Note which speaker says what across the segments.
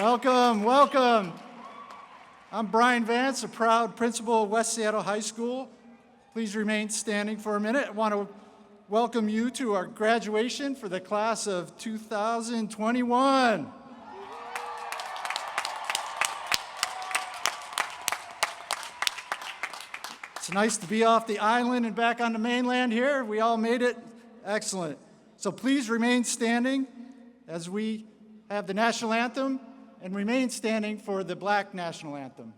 Speaker 1: Welcome, welcome. I'm Brian Vance, a proud principal of West Seattle High School. Please remain standing for a minute. I want to welcome you to our graduation for the class of 2021. It's nice to be off the island and back on the mainland here. We all made it. Excellent. So please remain standing as we have the national anthem and remain standing for the Black national anthem.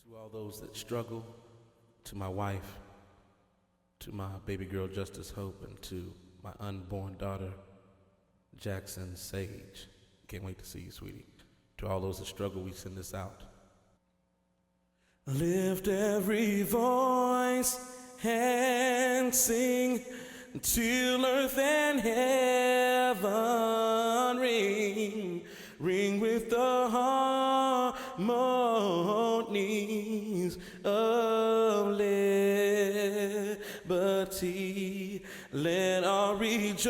Speaker 2: To all those that struggle, to my wife, to my baby girl Justice Hope, and to my unborn daughter Jackson Sage. Can't wait to see you, sweetie. To all those that struggle, we send this out. Lift every voice and sing till earth and heaven ring. Ring with the harmonies of liberty. Let our rejoicing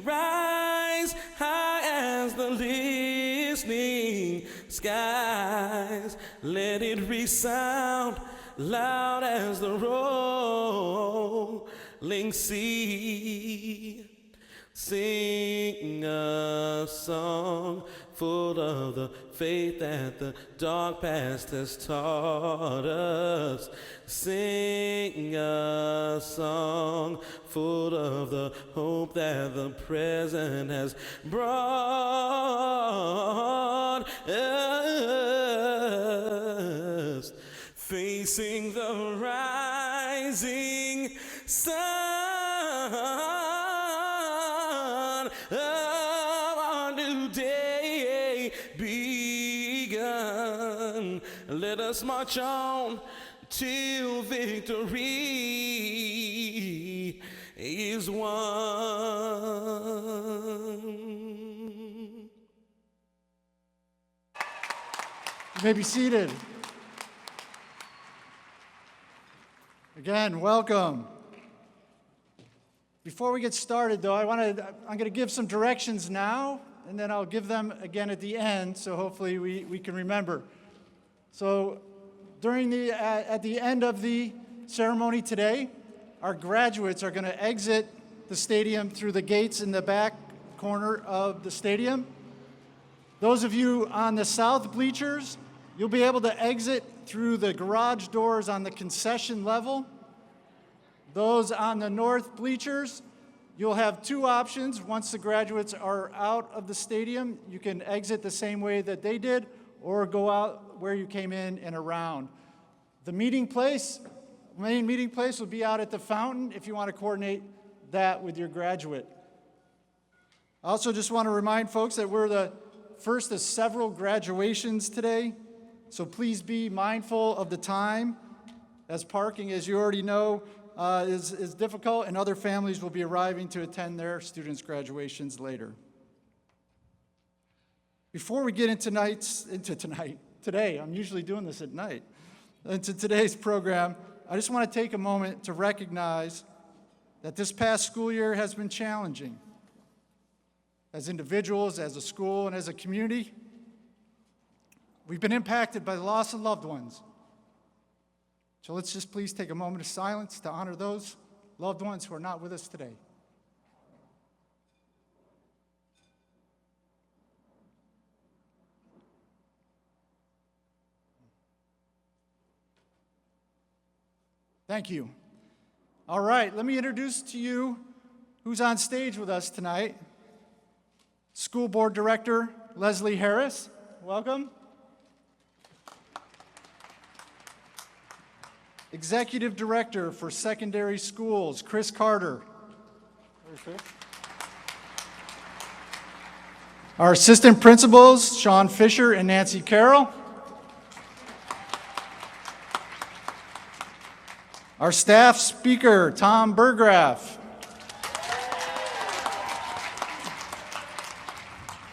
Speaker 2: rise high as the listening skies. Let it resound loud as the rolling sea. Sing a song full of the faith that the dark past has taught us. Sing a song full of the hope that the present has brought us. Facing the rising sun of our new day begun. Let us march on till victory is won.
Speaker 1: You may be seated. Again, welcome. Before we get started, though, I'm going to give some directions now, and then I'll give them again at the end, so hopefully we can remember. So at the end of the ceremony today, our graduates are going to exit the stadium through the gates in the back corner of the stadium. Those of you on the south bleachers, you'll be able to exit through the garage doors on the concession level. Those on the north bleachers, you'll have two options. Once the graduates are out of the stadium, you can exit the same way that they did, or go out where you came in and around. The main meeting place will be out at the fountain if you want to coordinate that with your graduate. I also just want to remind folks that we're the first of several graduations today, so please be mindful of the time. As parking, as you already know, is difficult, and other families will be arriving to attend their students' graduations later. Before we get into today, I'm usually doing this at night, into today's program, I just want to take a moment to recognize that this past school year has been challenging. As individuals, as a school, and as a community, we've been impacted by the loss of loved ones. So let's just please take a moment of silence to honor those loved ones who are not with us today. Thank you. All right, let me introduce to you who's on stage with us tonight. School Board Director Leslie Harris, welcome. Executive Director for Secondary Schools, Chris Carter. Where's Chris? Our Assistant Principals, Sean Fisher and Nancy Carroll. Our staff speaker, Tom Burgraff.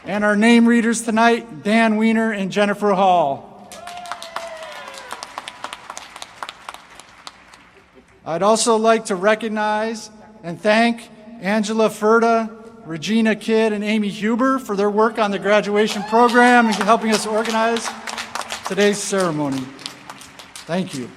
Speaker 1: And our name readers tonight, Dan Weiner and Jennifer Hall. I'd also like to recognize and thank Angela Furta, Regina Kidd, and Amy Huber for their work on the graduation program and helping us organize today's ceremony. Thank you.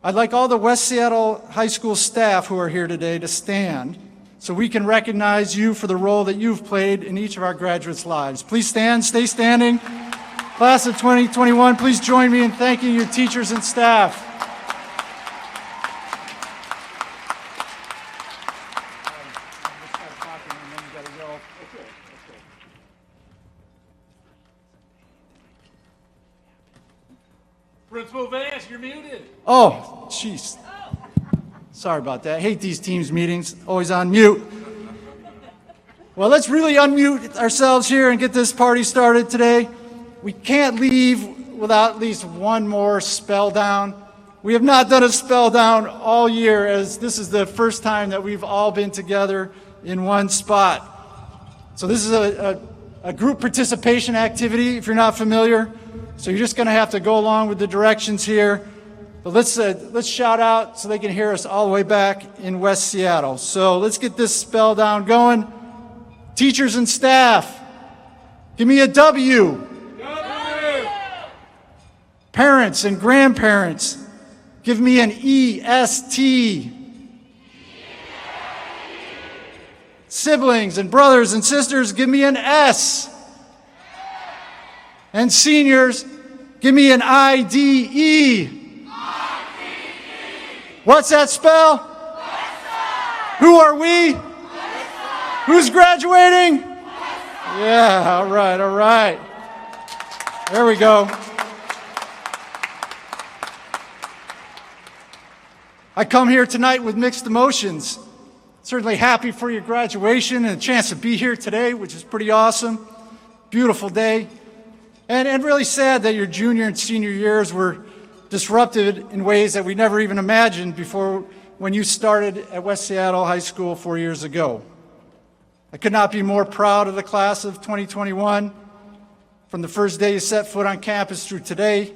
Speaker 1: I'd like all the West Seattle High School staff who are here today to stand so we can recognize you for the role that you've played in each of our graduates' lives. Please stand, stay standing. Class of 2021, please join me in thanking your teachers and staff.
Speaker 3: Principal Vance, you're muted.
Speaker 1: Oh, jeez. Sorry about that. I hate these Teams meetings, always on mute. Well, let's really unmute ourselves here and get this party started today. We can't leave without at least one more spell down. We have not done a spell down all year, as this is the first time that we've all been together in one spot. So this is a group participation activity, if you're not familiar. So you're just going to have to go along with the directions here. But let's shout out so they can hear us all the way back in West Seattle. So let's get this spell down going. Teachers and staff, give me a W.
Speaker 3: W.
Speaker 1: Parents and grandparents, give me an EST. Siblings and brothers and sisters, give me an S. And seniors, give me an IDE. What's that spell? Who are we? Who's graduating? Yeah, all right, all right. There we go. I come here tonight with mixed emotions. Certainly happy for your graduation and a chance to be here today, which is pretty awesome. Beautiful day. And really sad that your junior and senior years were disrupted in ways that we never even imagined before when you started at West Seattle High School 4 years ago. I could not be more proud of the class of 2021. From the first day you set foot on campus through today,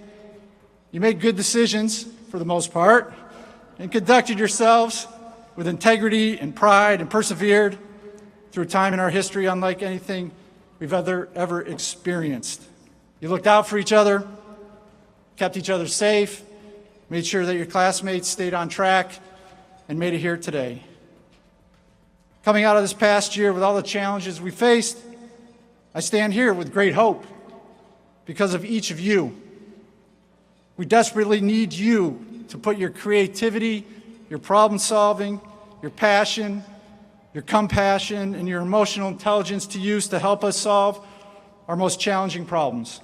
Speaker 1: you made good decisions for the most part and conducted yourselves with integrity and pride and persevered through a time in our history unlike anything we've ever experienced. You looked out for each other, kept each other safe, made sure that your classmates stayed on track, and made it here today. Coming out of this past year with all the challenges we faced, I stand here with great hope because of each of you. We desperately need you to put your creativity, your problem solving, your passion, your compassion, and your emotional intelligence to use to help us solve our most challenging problems.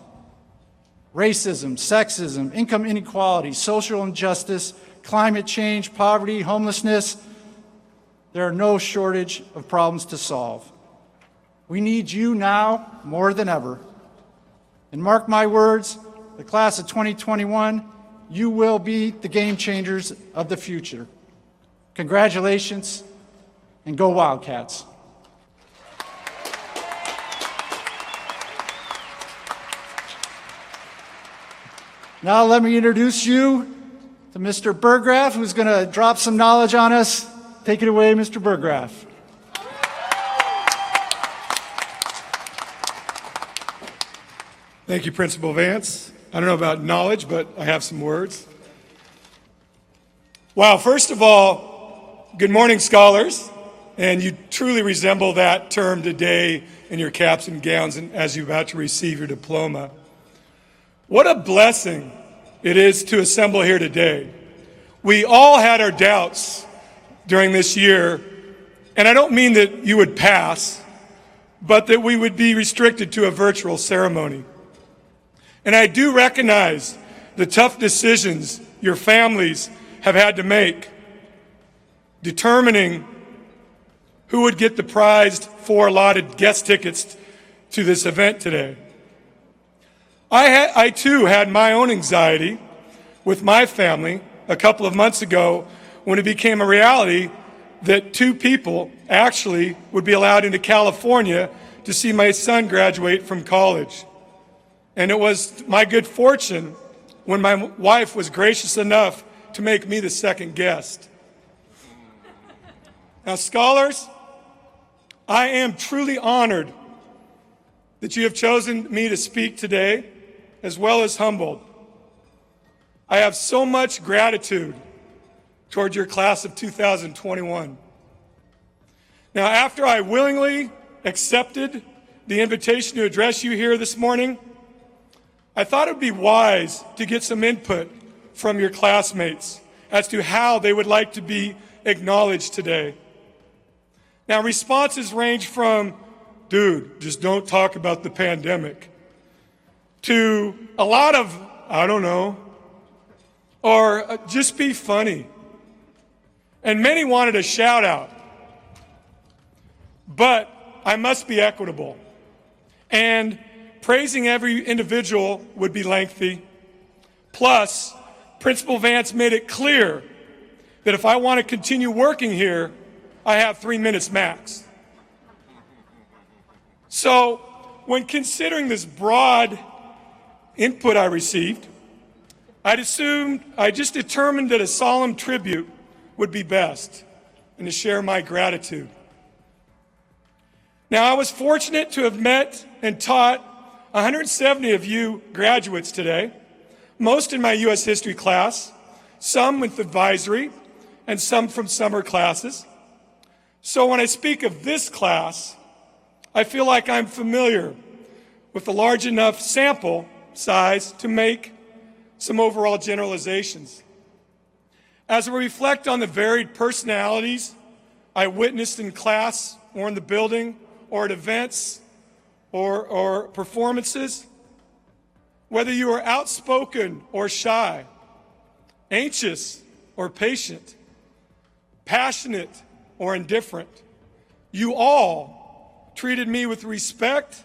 Speaker 1: Racism, sexism, income inequality, social injustice, climate change, poverty, homelessness. There are no shortage of problems to solve. We need you now more than ever. And mark my words, the class of 2021 you will be the game changers of the future. Congratulations, and go Wildcats. Now let me introduce you to Mr. Burgraff, who's going to drop some knowledge on us. Take it away, Mr. Burgraff.
Speaker 4: Thank you, Principal Vance. I don't know about knowledge, but I have some words. Wow, first of all, good morning, scholars. And you truly resemble that term today in your caps and gowns and as you're about to receive your diploma. What a blessing it is to assemble here today. We all had our doubts during this year, and I don't mean that you would pass, but that we would be restricted to a virtual ceremony. And I do recognize the tough decisions your families have had to make, determining who would get the prized 4 allotted guest tickets to this event today. I too had my own anxiety with my family a couple of months ago when it became a reality that 2 people actually would be allowed into California to see my son graduate from college. And it was my good fortune when my wife was gracious enough to make me the second guest. Now, scholars, I am truly honored that you have chosen me to speak today, as well as humbled. I have so much gratitude toward your class of 2021. Now, after I willingly accepted the invitation to address you here this morning, I thought it would be wise to get some input from your classmates as to how they would like to be acknowledged today. Now, responses range from, dude, just don't talk about the pandemic, to a lot of, I don't know, or just be funny. And many wanted a shout out. But I must be equitable. And praising every individual would be lengthy. Plus, Principal Vance made it clear that if I want to continue working here, I have 3 minutes max. So, when considering this broad input I received, I just determined that a solemn tribute would be best and to share my gratitude. Now, I was fortunate to have met and taught 170 of you graduates today, most in my U.S. history class, some with advisory, and some from summer classes. So when I speak of this class, I feel like I'm familiar with a large enough sample size to make some overall generalizations. As I reflect on the varied personalities I witnessed in class or in the building or at events or performances, whether you are outspoken or shy, anxious or patient, passionate or indifferent, you all treated me with respect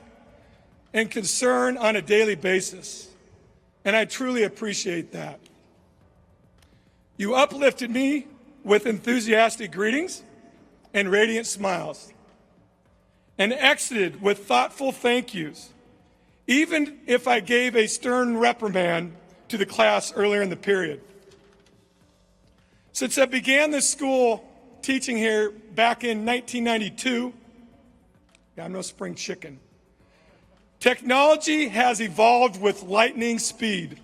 Speaker 4: and concern on a daily basis, and I truly appreciate that. You uplifted me with enthusiastic greetings and radiant smiles, and exited with thoughtful thank yous, even if I gave a stern reprimand to the class earlier in the period. Since I began this school teaching here back in 1992, I'm no spring chicken, technology has evolved with lightning speed,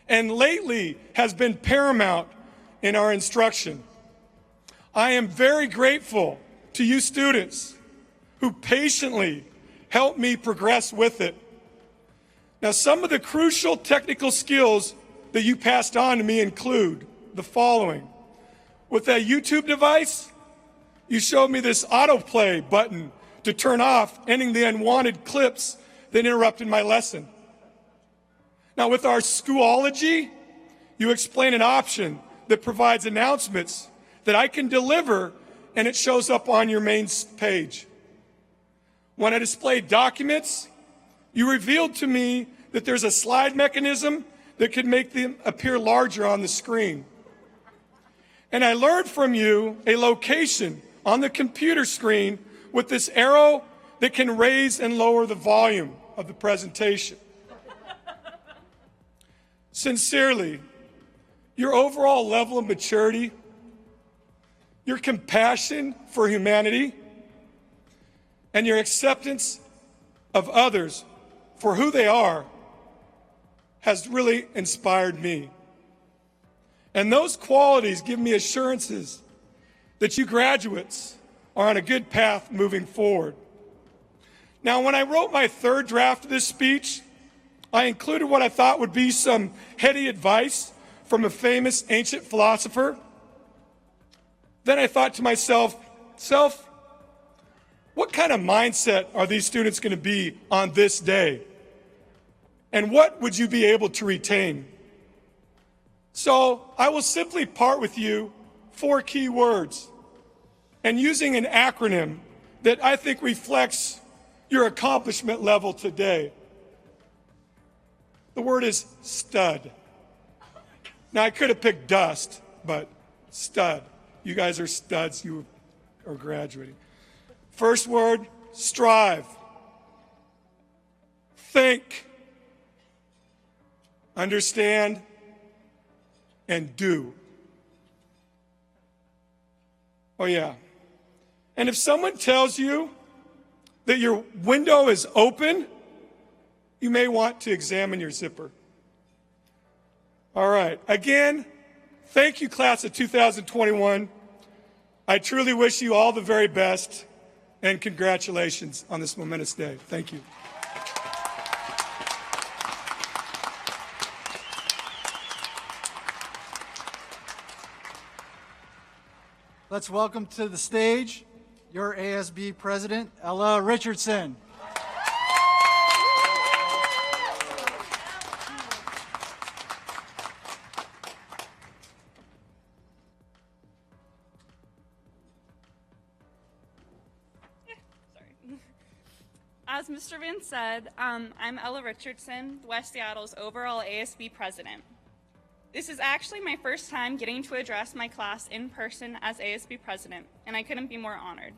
Speaker 4: and lately has been paramount in our instruction. I am very grateful to you students who patiently helped me progress with it. Now, some of the crucial technical skills that you passed on to me include the following. With that YouTube device, you showed me this autoplay button to turn off any the unwanted clips that interrupted my lesson. Now, with our Schoology, you explain an option that provides announcements that I can deliver, and it shows up on your main page. When I displayed documents, you revealed to me that there's a slide mechanism that could make them appear larger on the screen. And I learned from you a location on the computer screen with this arrow that can raise and lower the volume of the presentation. Sincerely, your overall level of maturity, your compassion for humanity, and your acceptance of others for who they are has really inspired me. And those qualities give me assurances that you graduates are on a good path moving forward. Now, when I wrote my third draft of this speech, I included what I thought would be some heady advice from a famous ancient philosopher. Then I thought to myself, what kind of mindset are these students going to be on this day? And what would you be able to retain? So I will simply part with you 4 key words and using an acronym that I think reflects your accomplishment level today. The word is stud. Now I could have picked dust, but stud. You guys are studs. You are graduating. First word, strive. Think. Understand. And do. Oh yeah. And if someone tells you that your window is open, you may want to examine your zipper. All right. Again, thank you, class of 2021. I truly wish you all the very best, and congratulations on this momentous day. Thank you.
Speaker 1: Let's welcome to the stage your ASB president, Ella Richardson.
Speaker 5: As Mr. Van said, I'm Ella Richardson, West Seattle's overall ASB president. This is actually my first time getting to address my class in person as ASB president, and I couldn't be more honored.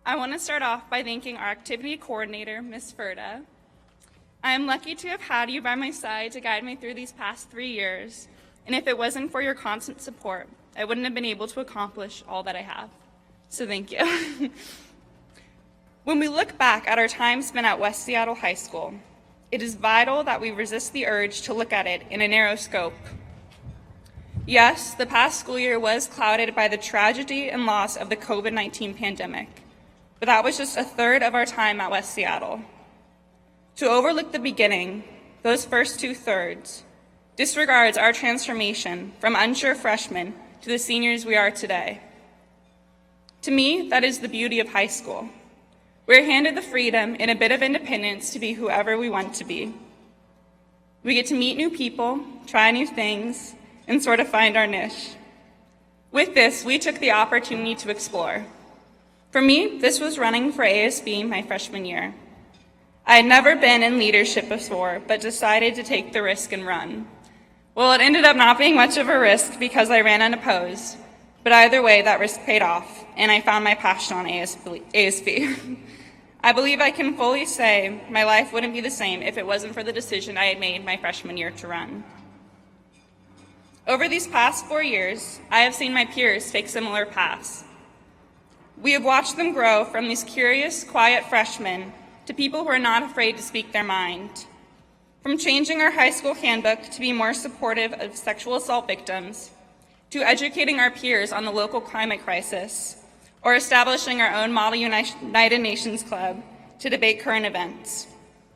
Speaker 5: I want to start off by thanking our activity coordinator, Ms. Ferda. I am lucky to have had you by my side to guide me through these past 3 years, and if it wasn't for your constant support, I wouldn't have been able to accomplish all that I have. So thank you. When we look back at our time spent at West Seattle High School, it is vital that we resist the urge to look at it in a narrow scope. Yes, the past school year was clouded by the tragedy and loss of the COVID-19 pandemic, but that was just a third of our time at West Seattle. To overlook the beginning, those first 2/3, disregards our transformation from unsure freshmen to the seniors we are today. To me, that is the beauty of high school. We're handed the freedom and a bit of independence to be whoever we want to be. We get to meet new people, try new things, and sort of find our niche. With this, we took the opportunity to explore. For me, this was running for ASB my freshman year. I had never been in leadership before, but decided to take the risk and run. Well, it ended up not being much of a risk because I ran unopposed, but either way, that risk paid off, and I found my passion on ASB. I believe I can fully say my life wouldn't be the same if it wasn't for the decision I had made my freshman year to run. Over these past 4 years, I have seen my peers take similar paths. We have watched them grow from these curious, quiet freshmen to people who are not afraid to speak their mind. From changing our high school handbook to be more supportive of sexual assault victims, to educating our peers on the local climate crisis, or establishing our own Model United Nations Club to debate current events.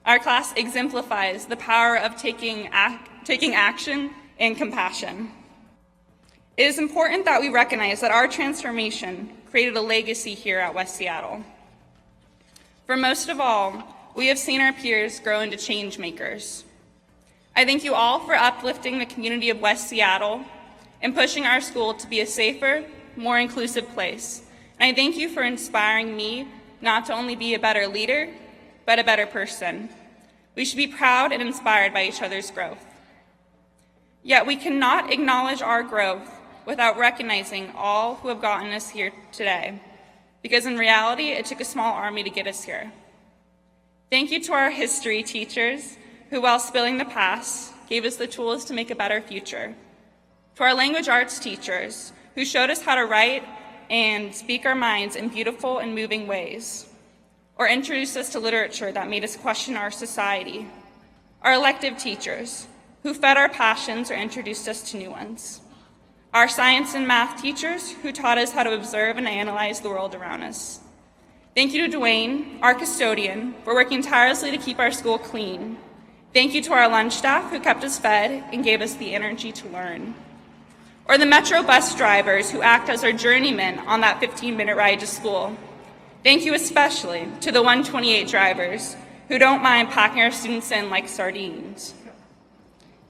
Speaker 5: Our class exemplifies the power of taking action and compassion. It is important that we recognize that our transformation created a legacy here at West Seattle. For most of all, we have seen our peers grow into change makers. I thank you all for uplifting the community of West Seattle and pushing our school to be a safer, more inclusive place. And I thank you for inspiring me not to only be a better leader, but a better person. We should be proud and inspired by each other's growth. Yet we cannot acknowledge our growth without recognizing all who have gotten us here today, because in reality, it took a small army to get us here. Thank you to our history teachers who, while spilling the past, gave us the tools to make a better future. To our language arts teachers who showed us how to write and speak our minds in beautiful and moving ways, or introduced us to literature that made us question our society. Our elective teachers who fed our passions or introduced us to new ones. Our science and math teachers who taught us how to observe and analyze the world around us. Thank you to Dwayne, our custodian, for working tirelessly to keep our school clean. Thank you to our lunch staff who kept us fed and gave us the energy to learn. Or the Metro bus drivers who act as our journeymen on that 15-minute ride to school. Thank you especially to the 128 drivers who don't mind packing our students in like sardines.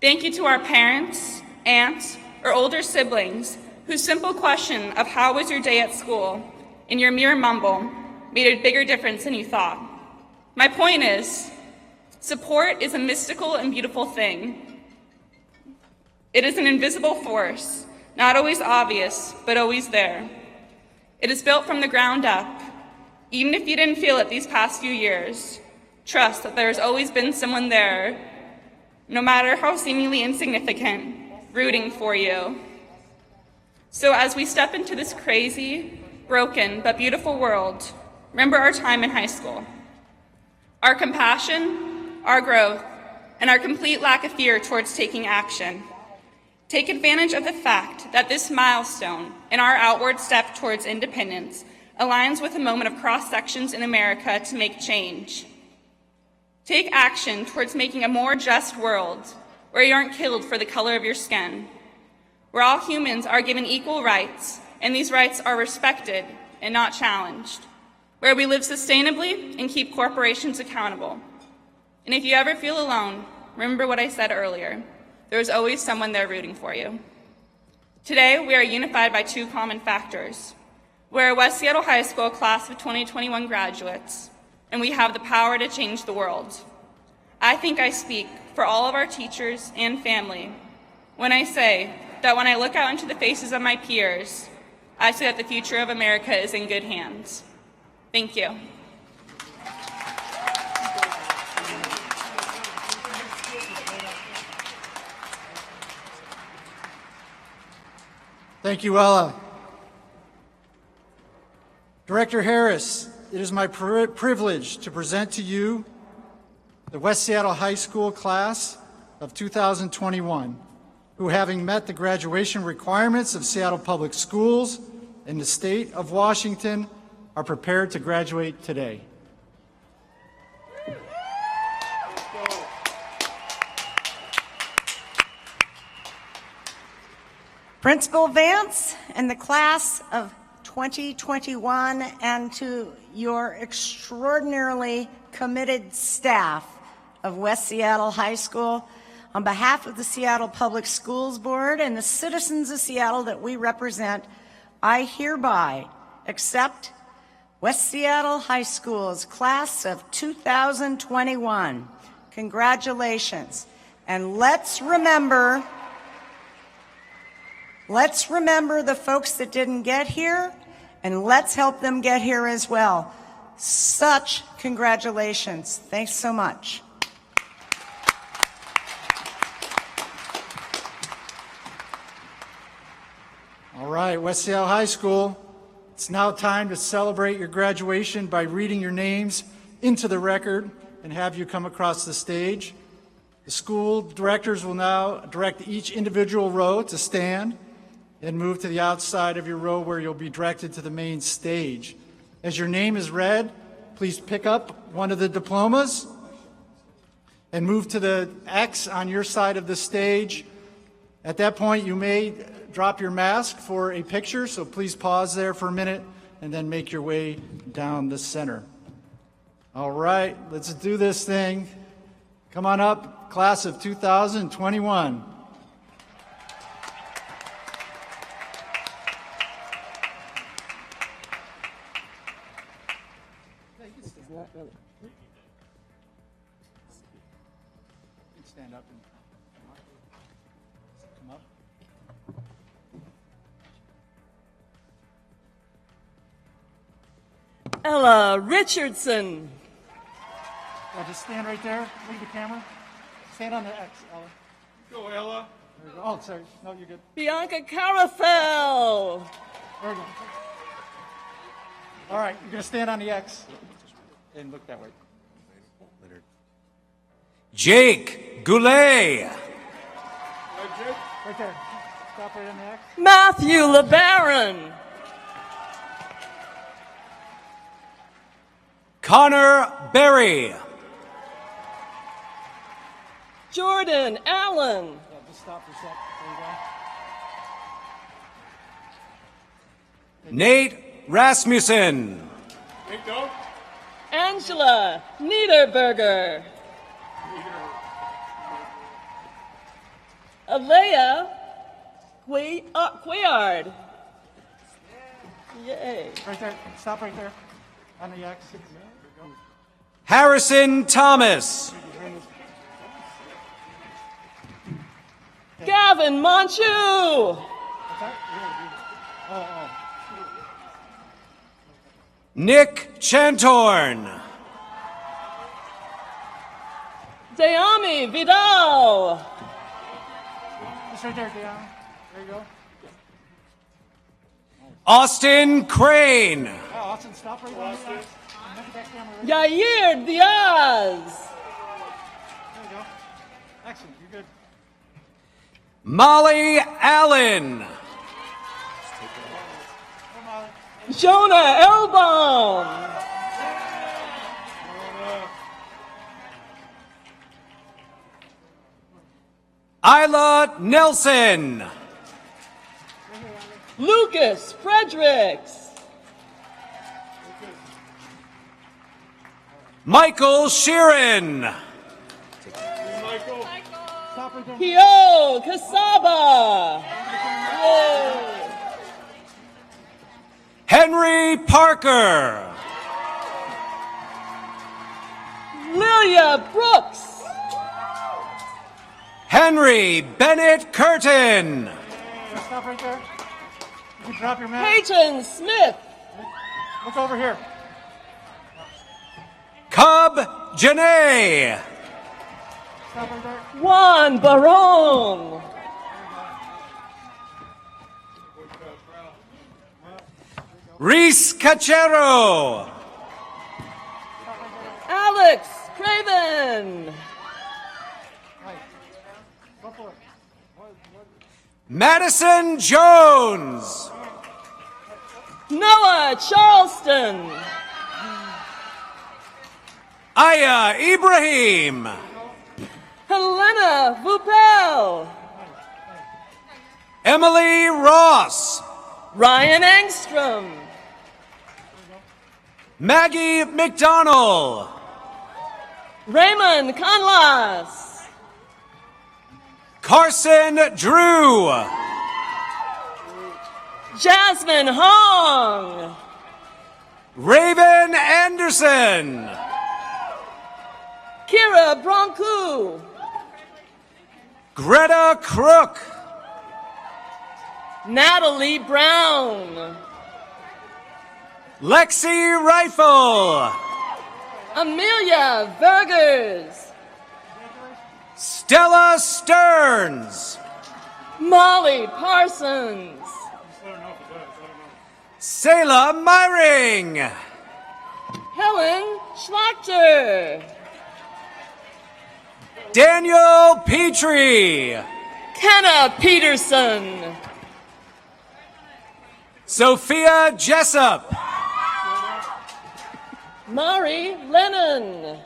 Speaker 5: Thank you to our parents, aunts, or older siblings whose simple question of how was your day at school and your mere mumble made a bigger difference than you thought. My point is, support is a mystical and beautiful thing. It is an invisible force, not always obvious, but always there. It is built from the ground up. Even if you didn't feel it these past few years, trust that there has always been someone there, no matter how seemingly insignificant, rooting for you. So as we step into this crazy, broken, but beautiful world, remember our time in high school. Our compassion, our growth, and our complete lack of fear towards taking action. Take advantage of the fact that this milestone in our outward step towards independence aligns with a moment of cross-sections in America to make change. Take action towards making a more just world where you aren't killed for the color of your skin, where all humans are given equal rights and these rights are respected and not challenged, where we live sustainably and keep corporations accountable. And if you ever feel alone, remember what I said earlier. There is always someone there rooting for you. Today, we are unified by two common factors. We're a West Seattle High School class of 2021 graduates, and we have the power to change the world. I think I speak for all of our teachers and family when I say that when I look out into the faces of my peers, I see that the future of America is in good hands. Thank you.
Speaker 1: Thank you, Ella. Director Harris, it is my privilege to present to you the West Seattle High School class of 2021, who, having met the graduation requirements of Seattle Public Schools in the state of Washington, are prepared to graduate today.
Speaker 6: Principal Vance and the class of 2021, and to your extraordinarily committed staff of West Seattle High School, on behalf of the Seattle Public Schools Board and the citizens of Seattle that we represent, I hereby accept West Seattle High School's class of 2021. Congratulations. And let's remember the folks that didn't get here, and let's help them get here as well. Such congratulations. Thanks so much.
Speaker 1: All right, West Seattle High School, it's now time to celebrate your graduation by reading your names into the record and have you come across the stage. The school directors will now direct each individual row to stand and move to the outside of your row where you'll be directed to the main stage. As your name is read, please pick up one of the diplomas and move to the X on your side of the stage. At that point, you may drop your mask for a picture, so please pause there for a minute and then make your way down the center. All right, let's do this thing. Come on up, class of 2021. Stand up and
Speaker 7: Ella Richardson.
Speaker 1: Yeah, just stand right there. Leave the camera. Stand on the X, Ella.
Speaker 4: Go, Ella.
Speaker 1: There you go. Oh, sorry. No, you're good.
Speaker 7: Bianca Carafel.
Speaker 1: There you go. All right, you're going to stand on the X and look that way.
Speaker 8: Jake Goulet.
Speaker 1: Right there. Stop right on the X.
Speaker 7: Matthew LeBaron.
Speaker 8: Connor Berry.
Speaker 7: Jordan Allen.
Speaker 1: Yeah, just stop for a sec. There you go.
Speaker 8: Nate Rasmussen.
Speaker 4: Hey, go.
Speaker 7: Angela Niederberger. Alea Cuillard. Yay.
Speaker 1: Right there. Stop right there on the X.
Speaker 8: Harrison Thomas.
Speaker 7: Gavin Monchu.
Speaker 1: What's that? Oh.
Speaker 8: Nick Chantorn.
Speaker 7: Deami Vidal.
Speaker 1: Just right there, Deanna. There you go.
Speaker 8: Austin Crane.
Speaker 1: Oh, Austin, stop right on the X. And look at that camera right there.
Speaker 7: Yair Diaz.
Speaker 1: There you go. Excellent. You're good.
Speaker 8: Molly Allen.
Speaker 7: Jonah Elbaum.
Speaker 8: Isla Nelson.
Speaker 7: Lucas Fredericks.
Speaker 8: Michael Sheeran.
Speaker 1: Stop right there.
Speaker 7: Hio Casaba. Yay.
Speaker 8: Henry Parker.
Speaker 7: Lilia Brooks.
Speaker 8: Henry Bennett Curtin.
Speaker 1: Yeah, stop right there. You can drop your mask.
Speaker 7: Peyton Smith.
Speaker 1: Look over here.
Speaker 8: Cub Janae.
Speaker 1: Stop right there.
Speaker 7: Juan Barone.
Speaker 8: Reese Cachero.
Speaker 7: Alex Craven.
Speaker 1: Right. Go for it.
Speaker 8: Madison Jones.
Speaker 7: Noah Charleston.
Speaker 8: Aya Ibrahim.
Speaker 7: Helena Vupel.
Speaker 8: Emily Ross.
Speaker 7: Ryan Engstrom.
Speaker 8: Maggie McDonald.
Speaker 7: Raymond Conlas.
Speaker 8: Carson Drew.
Speaker 7: Jasmine Hong.
Speaker 8: Raven Anderson.
Speaker 7: Kira Broncu.
Speaker 8: Greta Crook.
Speaker 7: Natalie Brown.
Speaker 8: Lexi Rifle.
Speaker 7: Amelia Vergers.
Speaker 8: Stella Stearns.
Speaker 7: Molly Parsons.
Speaker 8: Selah Myring.
Speaker 7: Helen Schlachter.
Speaker 8: Daniel Petrie.
Speaker 7: Kenna Peterson.
Speaker 8: Sophia Jessup.
Speaker 7: Mari Lennon.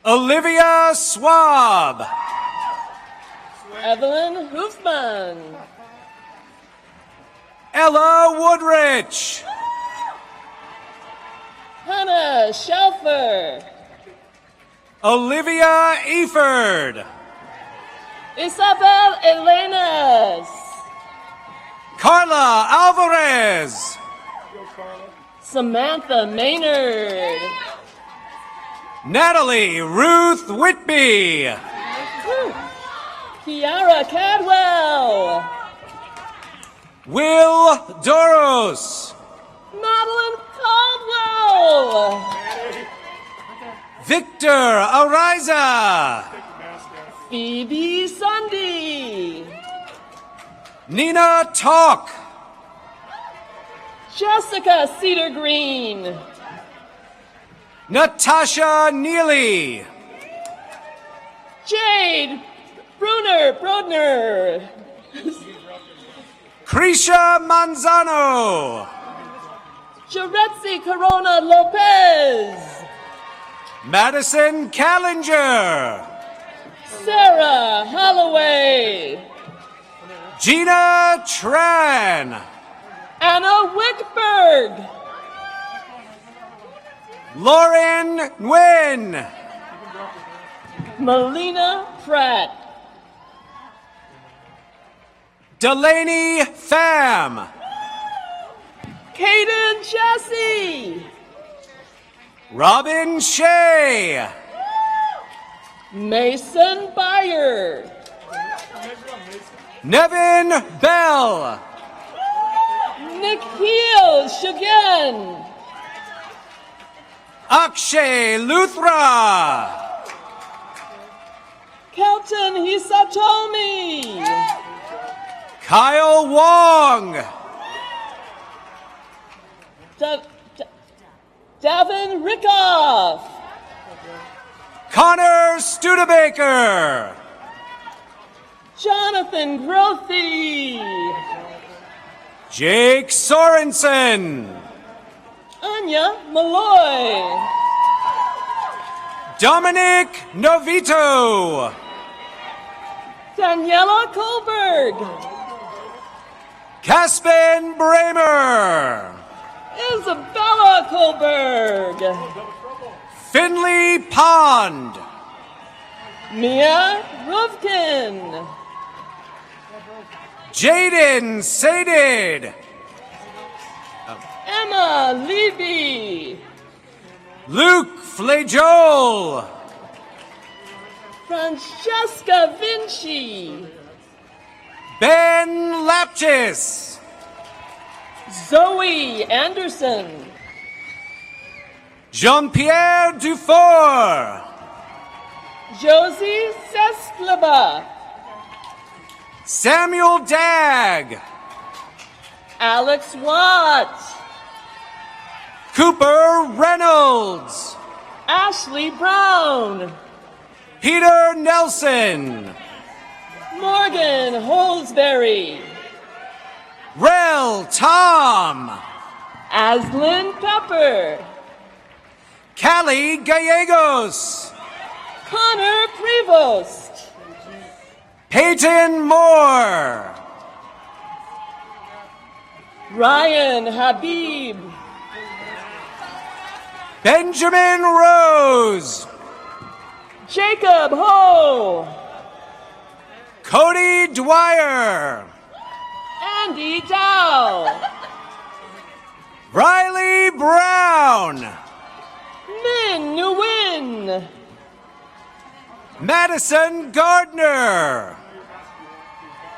Speaker 8: Olivia Swab.
Speaker 7: Evelyn Hoofman.
Speaker 8: Ella Woodrich.
Speaker 7: Hannah Shelfer.
Speaker 8: Olivia Eford.
Speaker 7: Isabel Elenas.
Speaker 8: Carla Alvarez.
Speaker 7: Samantha Maynard.
Speaker 8: Natalie Ruth Whitby.
Speaker 7: Kiara Cadwell.
Speaker 8: Will Doros.
Speaker 7: Madeline Caldwell.
Speaker 8: Victor Ariza.
Speaker 7: Phoebe Sunday.
Speaker 8: Nina Talk.
Speaker 7: Jessica Cedar Green.
Speaker 8: Natasha Neely.
Speaker 7: Jade Brodner.
Speaker 8: Krisha Manzano.
Speaker 7: Jaretzi Corona Lopez.
Speaker 8: Madison Callinger.
Speaker 7: Sarah Holloway.
Speaker 8: Gina Tran.
Speaker 7: Anna Wickberg.
Speaker 8: Lauren Nguyen.
Speaker 7: Melina Pratt.
Speaker 8: Delaney Pham.
Speaker 7: Caden Jesse.
Speaker 8: Robin Shea.
Speaker 7: Mason Byer.
Speaker 8: Nevin Bell.
Speaker 7: Nick Heel Shugen.
Speaker 8: Akshay Luthra.
Speaker 7: Kelton Hisatomi.
Speaker 8: Kyle Wong.
Speaker 7: Davin Rickoff.
Speaker 8: Connor Studebaker.
Speaker 7: Jonathan Grothy.
Speaker 8: Jake Sorensen.
Speaker 7: Anya Malloy.
Speaker 8: Dominic Novito.
Speaker 7: Daniela Kohlberg.
Speaker 8: Caspen Bramer.
Speaker 7: Isabella Kohlberg.
Speaker 8: Finley Pond.
Speaker 7: Mia Ruvkin.
Speaker 8: Jaden Sadid.
Speaker 7: Emma Levy.
Speaker 8: Luke Flajol.
Speaker 7: Francesca Vinci.
Speaker 8: Ben Lapchis.
Speaker 7: Zoe Anderson.
Speaker 8: Jean-Pierre Dufour.
Speaker 7: Josie Sestleba.
Speaker 8: Samuel Dagg.
Speaker 7: Alex Watt.
Speaker 8: Cooper Reynolds.
Speaker 7: Ashley Brown.
Speaker 8: Peter Nelson.
Speaker 7: Morgan Holsberry.
Speaker 8: Rel Tom.
Speaker 7: Aslyn Pepper.
Speaker 8: Callie Gallegos.
Speaker 7: Connor Prevost.
Speaker 8: Peyton Moore.
Speaker 7: Ryan Habib.
Speaker 8: Benjamin Rose.
Speaker 7: Jacob Ho.
Speaker 8: Cody Dwyer.
Speaker 7: Andy Dow.
Speaker 8: Riley Brown.
Speaker 7: Min Nguyen.
Speaker 8: Madison Gardner.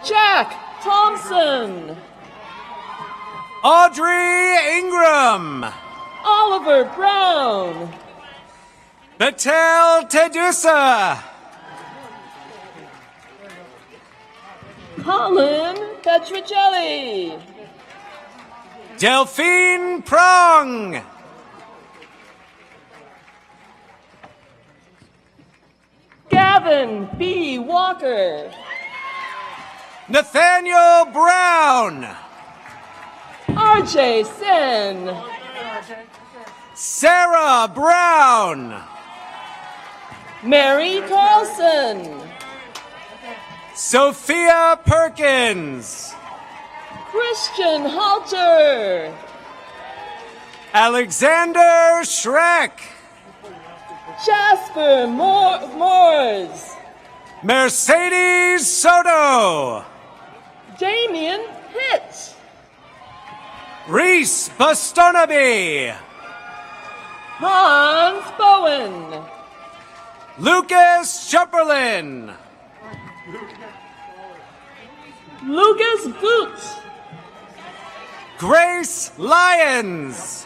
Speaker 7: Jack Thompson.
Speaker 8: Audrey Ingram.
Speaker 7: Oliver Brown.
Speaker 8: Batel Tedusa.
Speaker 7: Colin Petricelli.
Speaker 8: Delphine Prong.
Speaker 7: Gavin B. Walker.
Speaker 8: Nathaniel Brown.
Speaker 7: RJ Sen.
Speaker 8: Sarah Brown.
Speaker 7: Mary Carlson.
Speaker 8: Sophia Perkins.
Speaker 7: Christian Halter.
Speaker 8: Alexander Schreck.
Speaker 7: Jasper Moores.
Speaker 8: Mercedes Soto.
Speaker 7: Damian Pitt.
Speaker 8: Reese Bastonaby.
Speaker 7: Hans Bowen.
Speaker 8: Lucas Chupperlin.
Speaker 7: Lucas Goot.
Speaker 8: Grace Lyons.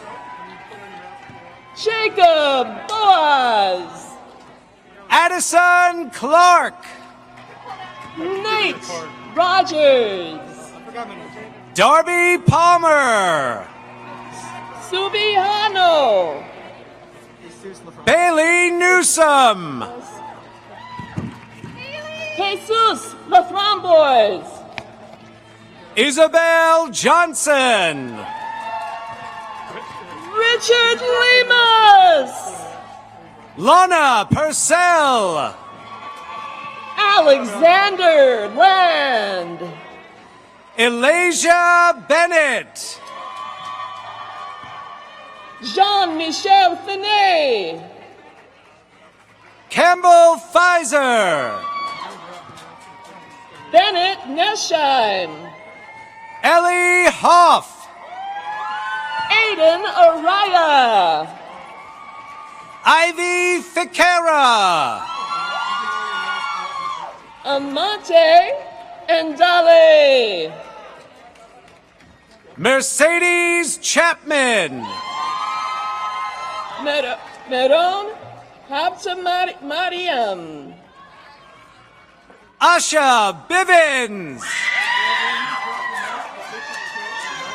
Speaker 7: Jacob Boaz.
Speaker 8: Addison Clark.
Speaker 7: Nate Rogers.
Speaker 8: Darby Palmer.
Speaker 7: Subihano.
Speaker 8: Bailey Newsom.
Speaker 7: Jesus Lathramboys.
Speaker 8: Isabel Johnson.
Speaker 7: Richard Lemus.
Speaker 8: Lana Purcell.
Speaker 7: Alexander Land.
Speaker 8: Elijah Bennett.
Speaker 7: Jean-Michel Finet.
Speaker 8: Campbell Pfizer.
Speaker 7: Bennett Nesheim.
Speaker 8: Ellie Hoff.
Speaker 7: Aiden Araya.
Speaker 8: Ivy Ficara.
Speaker 7: Amante Ndale.
Speaker 8: Mercedes Chapman.
Speaker 7: Meron Habsa Mariam.
Speaker 8: Asha Bivens.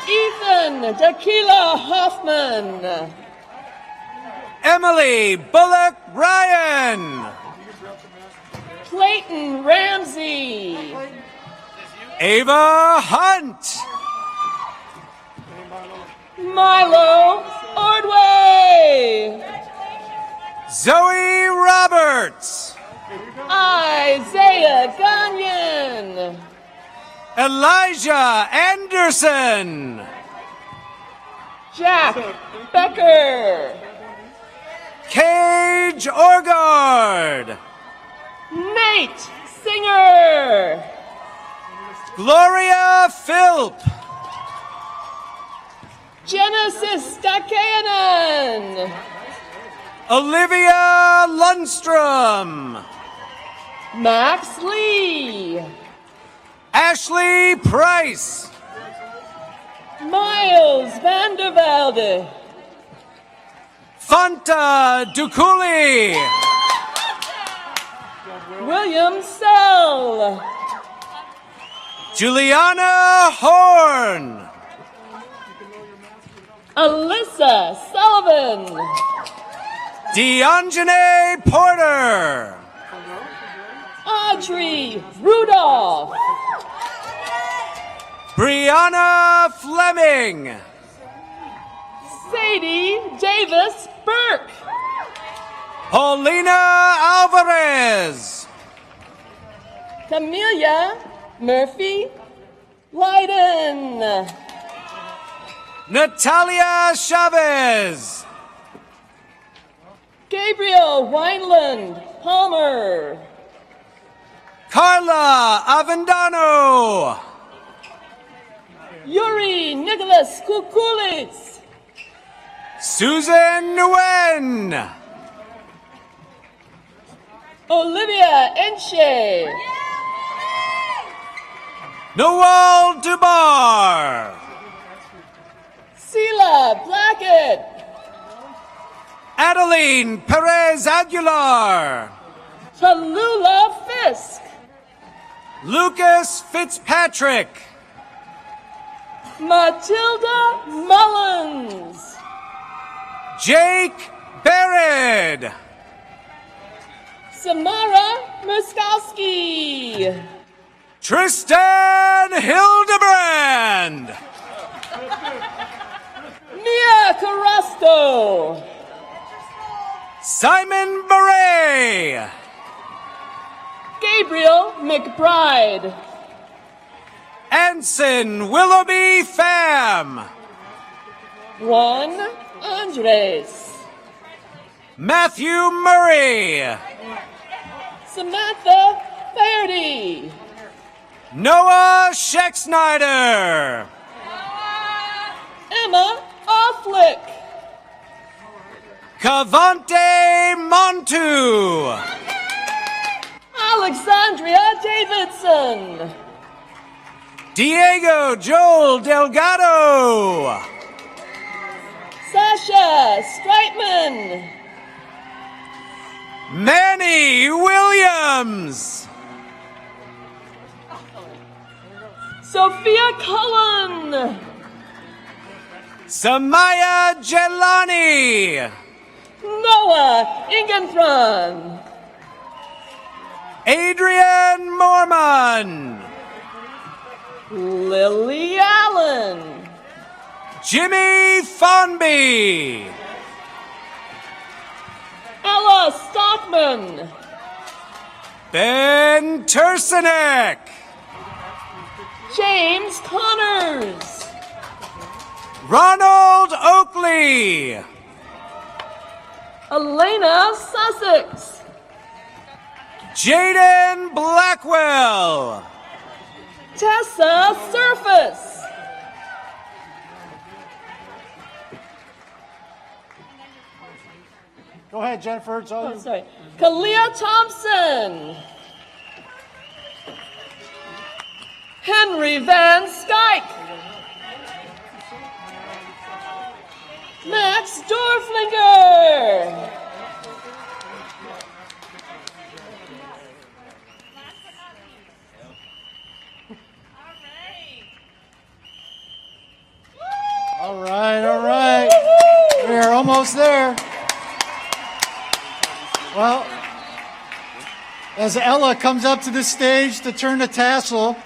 Speaker 7: Ethan Tequila Hoffman.
Speaker 8: Emily Bullock Ryan.
Speaker 7: Clayton Ramsey.
Speaker 8: Ava Hunt.
Speaker 7: Milo Ordway.
Speaker 8: Zoe Roberts.
Speaker 7: Isaiah Gagnon.
Speaker 8: Elijah Anderson.
Speaker 7: Jack Becker.
Speaker 8: Cage Orgard.
Speaker 7: Nate Singer.
Speaker 8: Gloria Philp.
Speaker 7: Genesis Dakayanan.
Speaker 8: Olivia Lundstrom.
Speaker 7: Max Lee.
Speaker 8: Ashley Price.
Speaker 7: Miles Vandervelde.
Speaker 8: Fanta Dukuli.
Speaker 7: William Sell.
Speaker 8: Juliana Horn.
Speaker 7: Alyssa Sullivan.
Speaker 8: Deanjane Porter.
Speaker 7: Audrey Rudolph.
Speaker 8: Brianna Fleming.
Speaker 7: Sadie Davis Burke.
Speaker 8: Paulina Alvarez.
Speaker 7: Camelia Murphy Leiden.
Speaker 8: Natalia Chavez.
Speaker 7: Gabriel Wineland Palmer.
Speaker 8: Carla Avendano.
Speaker 7: Yuri Nicholas Kukulis.
Speaker 8: Susan Nguyen.
Speaker 7: Olivia Enche.
Speaker 8: Noel Dubar.
Speaker 7: Sela Blackett.
Speaker 8: Adeline Perez Aguilar.
Speaker 7: Tallulah Fisk.
Speaker 8: Lucas Fitzpatrick.
Speaker 7: Matilda Mullins.
Speaker 8: Jake Barrett.
Speaker 7: Samara Muskowski.
Speaker 8: Tristan Hildebrand.
Speaker 7: Mia Carrasco.
Speaker 8: Simon Beret.
Speaker 7: Gabriel McBride.
Speaker 8: Anson Willoughby Pham.
Speaker 7: Juan Andres.
Speaker 8: Matthew Murray.
Speaker 7: Samantha Faherty.
Speaker 8: Noah Schexnayder.
Speaker 7: Emma Offlick.
Speaker 8: Cavante Montu.
Speaker 7: Alexandria Davidson.
Speaker 8: Diego Joel Delgado.
Speaker 7: Sasha Streitman.
Speaker 8: Manny Williams.
Speaker 7: Sophia Cullen.
Speaker 8: Samaya Jelani.
Speaker 7: Noah Ingenthron.
Speaker 8: Adrian Mormon.
Speaker 7: Lily Allen.
Speaker 8: Jimmy Fonby.
Speaker 7: Ella Stockman.
Speaker 8: Ben Tursinek.
Speaker 7: James Connors.
Speaker 8: Ronald Oakley.
Speaker 7: Elena Sussex.
Speaker 8: Jaden Blackwell.
Speaker 7: Tessa Surface.
Speaker 1: Go ahead, Jennifer. It's all
Speaker 7: Oh,
Speaker 1: you.
Speaker 7: sorry. Kalia Thompson. Henry Van Skyke. Max Dorflinger.
Speaker 1: All right, all right. We are almost there. Well, as Ella comes up to the stage to turn the tassel,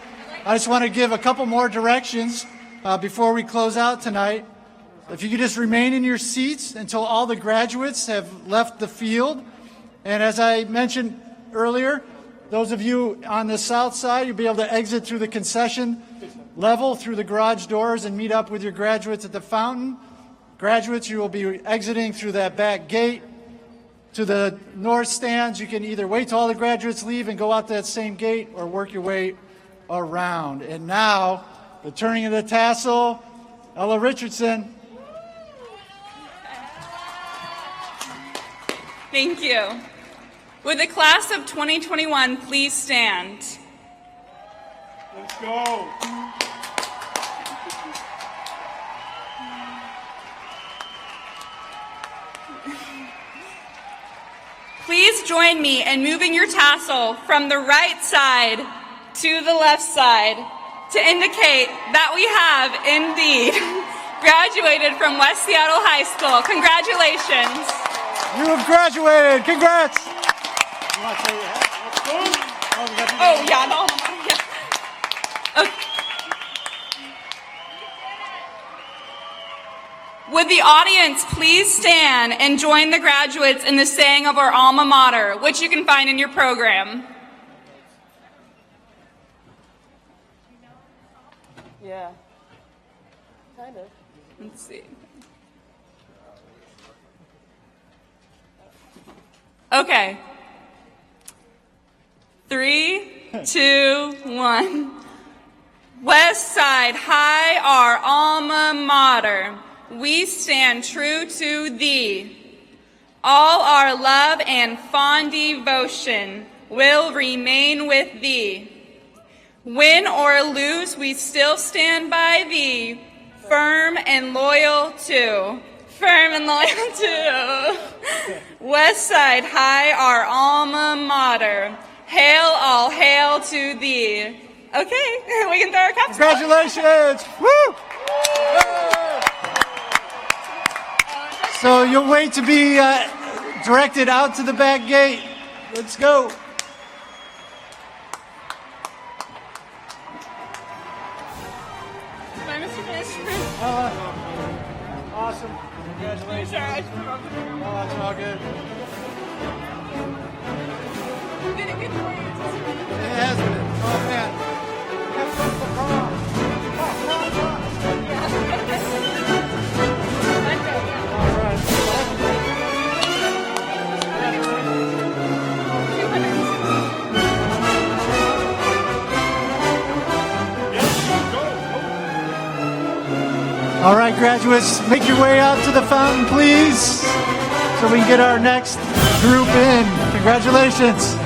Speaker 1: I just want to give a couple more directions before we close out tonight. If you could just remain in your seats until all the graduates have left the field. And as I mentioned earlier, those of you on the south side, you'll be able to exit through the concession level through the garage doors and meet up with your graduates at the fountain. Graduates, you will be exiting through that back gate to the north stands. You can either wait till all the graduates leave and go out that same gate or work your way around. And now, the turning of the tassel, Ella Richardson.
Speaker 5: Thank you. Would the class of 2021 please stand?
Speaker 4: Let's go.
Speaker 5: Please join me in moving your tassel from the right side to the left side to indicate that we have indeed graduated from West Seattle High School. Congratulations.
Speaker 1: You have graduated. Congrats.
Speaker 5: Oh, yeah, no. Yeah. Okay. Would the audience please stand and join the graduates in the saying of our alma mater, which you can find in your program?
Speaker 7: Yeah. Kind of.
Speaker 5: Let's see. Okay. 3, 2, 1. West Side High, our alma mater. We stand true to thee. All our love and fond devotion will remain with thee. Win or lose, we still stand by thee, firm and loyal to. Firm and loyal to. West Side High, our alma mater. Hail, all hail to thee. Okay, we can throw our caps.
Speaker 1: Congratulations. Woo! So you'll wait to be directed out to the back gate. Let's go.
Speaker 5: Bye, Mr. Commissioner.
Speaker 1: Awesome. Congratulations.
Speaker 5: Sorry.
Speaker 1: Oh, it's all good.
Speaker 5: You did a good job.
Speaker 1: It has been. Oh, man. Have fun with the prom. All right. All right, graduates, make your way out to the fountain, please, so we can get our next group in. Congratulations.